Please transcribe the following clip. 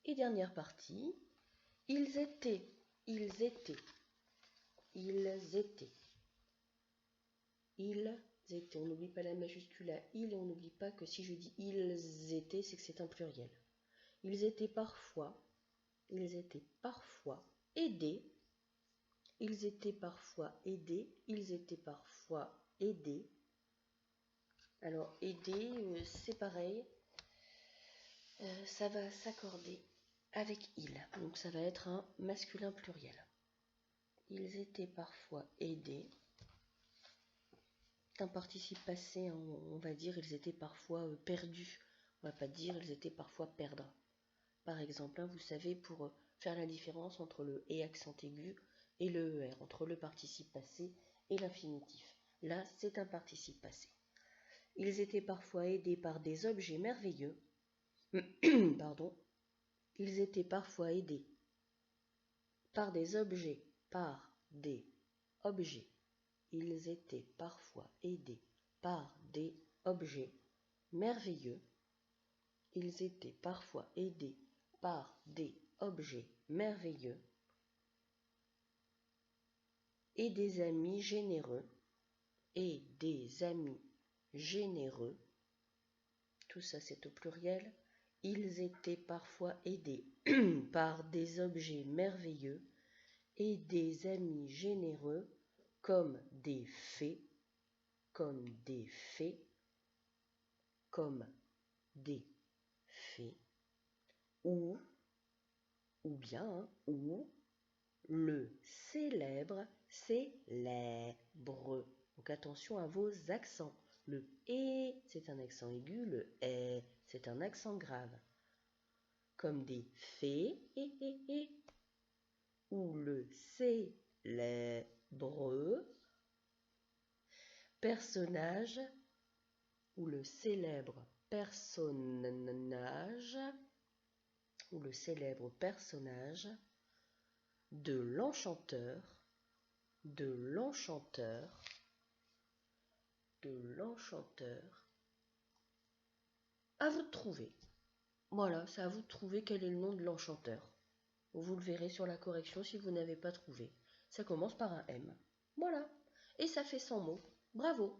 Et dernière partie, ils étaient, ils étaient, ils étaient, ils étaient. On n'oublie pas la majuscule à il et on n'oublie pas que si je dis ils étaient, c'est que c'est un pluriel. Ils étaient parfois aidés, ils étaient parfois aidés, ils étaient parfois aidés. Alors aider, c'est pareil, ça va s'accorder avec il, donc ça va être un masculin pluriel. Ils étaient parfois aidés. C'est un participe passé, on va dire ils étaient parfois perdus. On va pas dire ils étaient parfois perdre. Par exemple, vous savez, pour faire la différence entre le « et » accent aigu et le « er », entre le participe passé et l'infinitif. Là, c'est un participe passé. Ils étaient parfois aidés par des objets merveilleux. Pardon. Ils étaient parfois aidés par des objets. Ils étaient parfois aidés par des objets merveilleux. Ils étaient parfois aidés par des objets merveilleux et des amis généreux, tout ça c'est au pluriel. Ils étaient parfois aidés par des objets merveilleux et des amis généreux comme des fées, ou bien le célèbre. Donc attention à vos accents. Le « et » c'est un accent aigu, le « est » c'est un accent grave. Comme des fées, ou le célèbre personnage, ou le célèbre personnage, de l'enchanteur, à vous de trouver. Voilà, c'est à vous de trouver quel est le nom de l'enchanteur. Vous le verrez sur la correction si vous n'avez pas trouvé. Ça commence par un M. Voilà. Et ça fait 100 mots. Bravo!